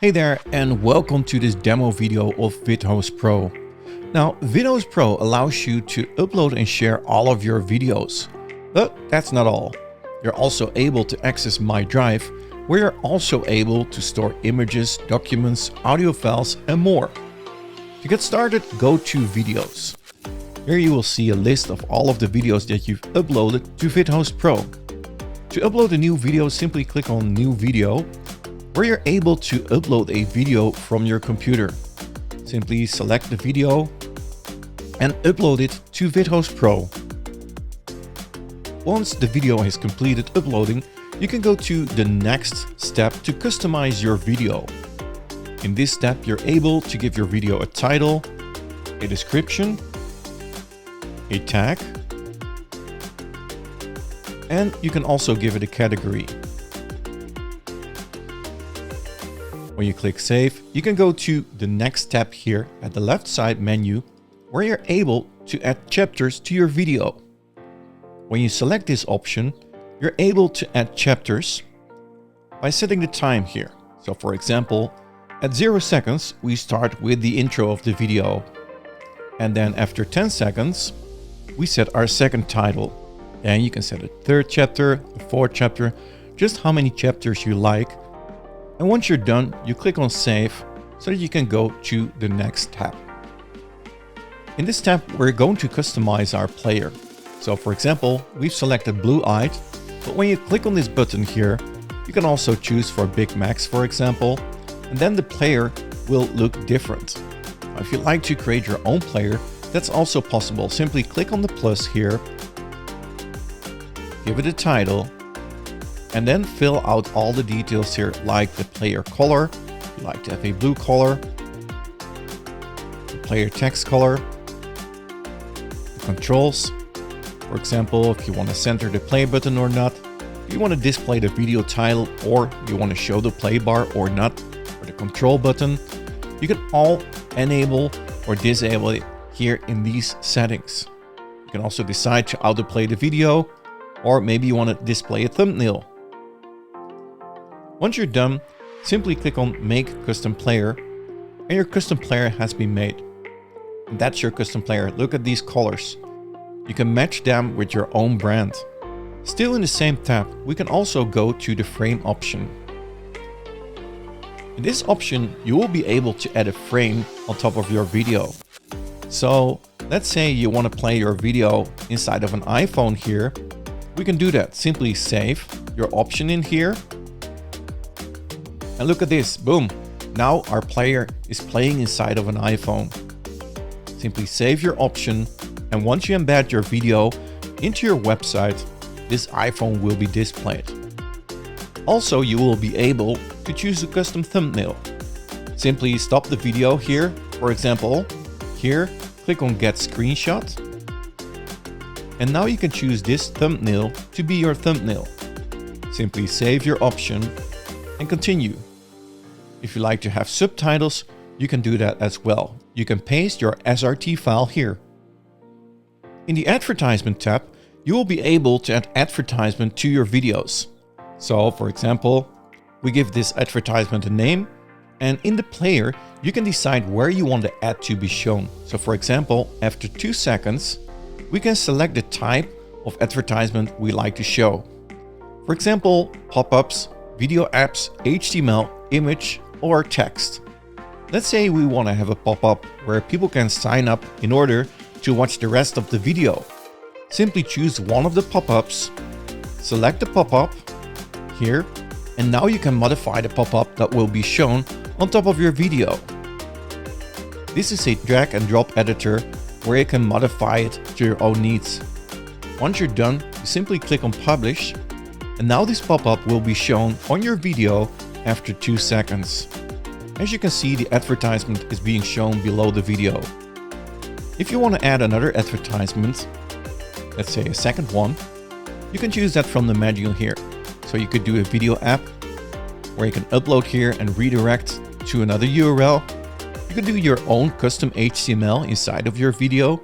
Hey there, and welcome to this demo video of VidHostPro. Pro. Now, VidHostPro Pro allows you to upload and share all of your videos. But that's not all. You're also able to access My Drive, where you're also able to store images, documents, audio files, and more. To get started, go to Videos. Here you will see a list of all of the videos that you've uploaded to VidHostPro. Pro. To upload a new video, simply click on New Video, where you're able to upload a video from your computer. Simply select the video and upload it to VidHostPro. Pro. Once the video is completed uploading, you can go to the next step to customize your video. In this step, you're able to give your video a title, a description, a tag, and you can also give it a category. When you click Save, you can go to the next tab here at the left side menu, where you're able to add chapters to your video. When you select this option, you're able to add chapters by setting the time here. So for example, at 0 seconds, we start with the intro of the video. And then after 10 seconds, we set our second title. And you can set a third chapter, a fourth chapter, just how many chapters you like. And once you're done, you click on Save so that you can go to the next tab. In this tab, we're going to customize our player. So for example, we've selected blue-eyed, but when you click on this button here, you can also choose for Big Max, for example, and then the player will look different. Now, if you'd like to create your own player, that's also possible. Simply click on the plus here, give it a title, and then fill out all the details here, like the player color. If you like to have a blue color, the player text color, the controls. For example, if you want to center the play button or not, if you want to display the video title, or you want to show the play bar or not, or the control button, you can all enable or disable it here in these settings. You can also decide to autoplay the video, or maybe you want to display a thumbnail. Once you're done, simply click on Make Custom Player, and your custom player has been made. And that's your custom player. Look at these colors. You can match them with your own brand. Still in the same tab, we can also go to the frame option. In this option, you will be able to add a frame on top of your video. So let's say you want to play your video inside of an iPhone here. We can do that. Simply save your option in here. And look at this, boom. Now our player is playing inside of an iPhone. Simply save your option, and once you embed your video into your website, this iPhone will be displayed. Also, you will be able to choose a custom thumbnail. Simply stop the video here. For example, here, click on Get Screenshot. And now you can choose this thumbnail to be your thumbnail. Simply save your option and continue. If you like to have subtitles, you can do that as well. You can paste your SRT file here. In the advertisement tab, you will be able to add advertisement to your videos. So for example, we give this advertisement a name, and in the player, you can decide where you want the ad to be shown. So for example, after 2 seconds, we can select the type of advertisement we like to show. For example, pop-ups, video apps, HTML, image, or text. Let's say we want to have a pop-up where people can sign up in order to watch the rest of the video. Simply choose one of the pop-ups, select the pop-up here, and now you can modify the pop-up that will be shown on top of your video. This is a drag and drop editor where you can modify it to your own needs. Once you're done, you simply click on Publish, and now this pop-up will be shown on your video after 2 seconds. As you can see, the advertisement is being shown below the video. If you want to add another advertisement, let's say a second one, you can choose that from the menu here. So you could do a video app where you can upload here and redirect to another URL. You could do your own custom HTML inside of your video.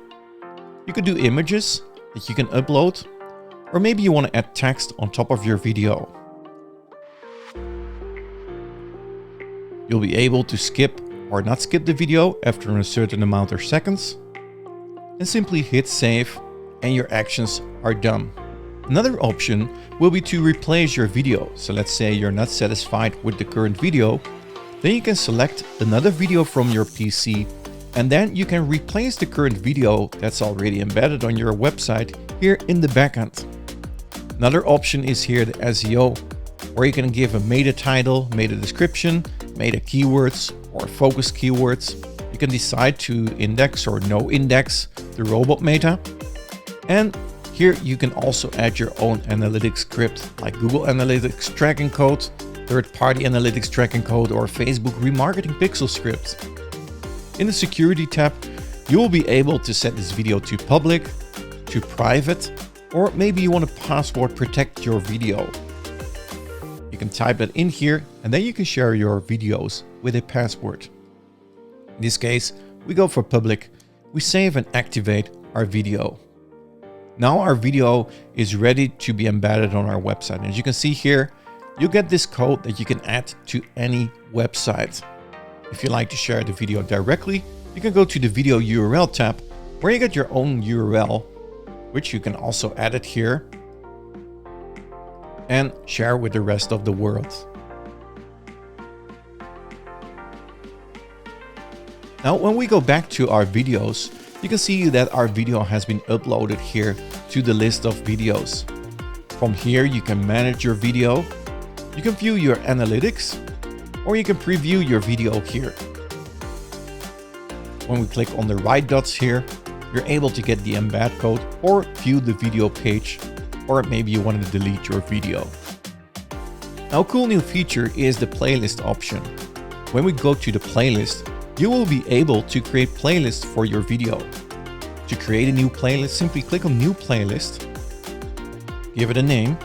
You could do images that you can upload, or maybe you want to add text on top of your video. You'll be able to skip or not skip the video after a certain amount of seconds, and simply hit save and your actions are done. Another option will be to replace your video. So let's say you're not satisfied with the current video, then you can select another video from your PC, and then you can replace the current video that's already embedded on your website here in the backend. Another option is here the SEO, where you can give a meta title, meta description, meta keywords or focus keywords. You can decide to index or no index the robot meta. And here you can also add your own analytics script like Google Analytics tracking code, third-party analytics tracking code, or Facebook remarketing pixel script. In the security tab, you will be able to set this video to public, to private, or maybe you want to password protect your video. You can type that in here and then you can share your videos with a password. In this case, we go for public, we save and activate our video. Now our video is ready to be embedded on our website. And as you can see here, you get this code that you can add to any website. If you like to share the video directly, you can go to the video URL tab where you get your own URL, which you can also add it here and share with the rest of the world. Now, when we go back to our videos, you can see that our video has been uploaded here to the list of videos. From here, you can manage your video, you can view your analytics, or you can preview your video here. When we click on the right dots here, you're able to get the embed code or view the video page, or maybe you want to delete your video. Now, a cool new feature is the playlist option. When we go to the playlist, you will be able to create playlists for your video. To create a new playlist, simply click on New Playlist, give it a name.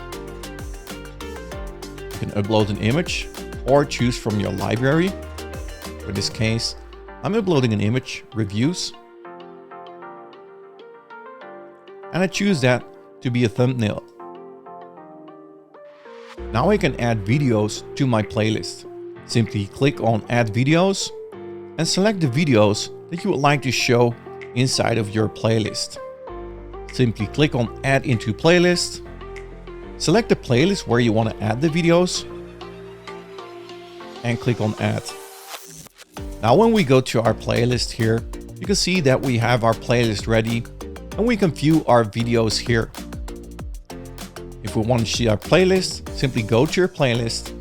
You can upload an image or choose from your library. For this case, I'm uploading an image, reviews, and I choose that to be a thumbnail. Now I can add videos to my playlist. Simply click on Add Videos and select the videos that you would like to show inside of your playlist. Simply click on Add into Playlist, select the playlist where you want to add the videos, and click on Add. Now when we go to our playlist here, you can see that we have our playlist ready and we can view our videos here. If we want to see our playlist, simply go to your playlist,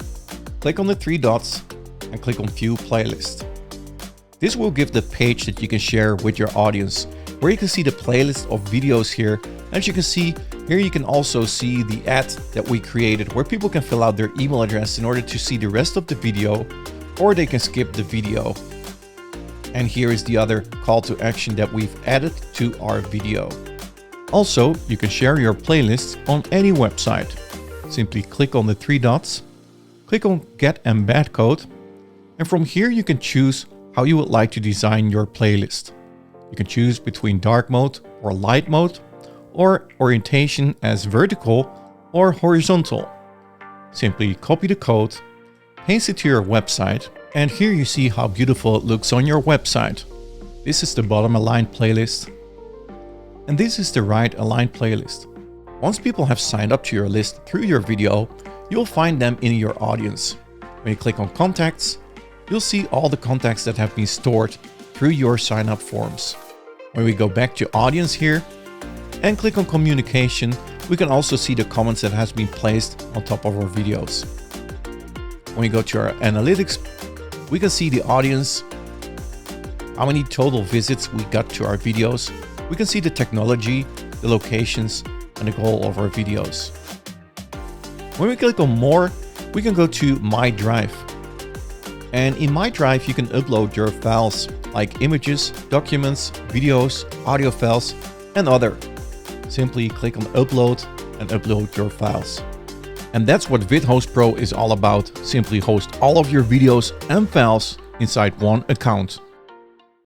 click on the three dots and click on View Playlist. This will give the page that you can share with your audience, where you can see the playlist of videos here. As you can see here, you can also see the ad that we created where people can fill out their email address in order to see the rest of the video, or they can skip the video. And here is the other call to action that we've added to our video. Also, you can share your playlists on any website. Simply click on the three dots, click on Get Embed Code, and from here you can choose how you would like to design your playlist. You can choose between dark mode or light mode, or orientation as vertical or horizontal. Simply copy the code, paste it to your website, and here you see how beautiful it looks on your website. This is the bottom aligned playlist, and this is the right aligned playlist. Once people have signed up to your list through your video, you'll find them in your audience. When you click on Contacts, you'll see all the contacts that have been stored through your sign up forms. When we go back to Audience here and click on Communication, we can also see the comments that has been placed on top of our videos. When we go to our Analytics, we can see the audience, how many total visits we got to our videos. We can see the technology, the locations, and the goal of our videos. When we click on More, we can go to My Drive. And in My Drive, you can upload your files like images, documents, videos, audio files, and other. Simply click on Upload and upload your files. And that's what VidHostPro Pro is all about. Simply host all of your videos and files inside one account.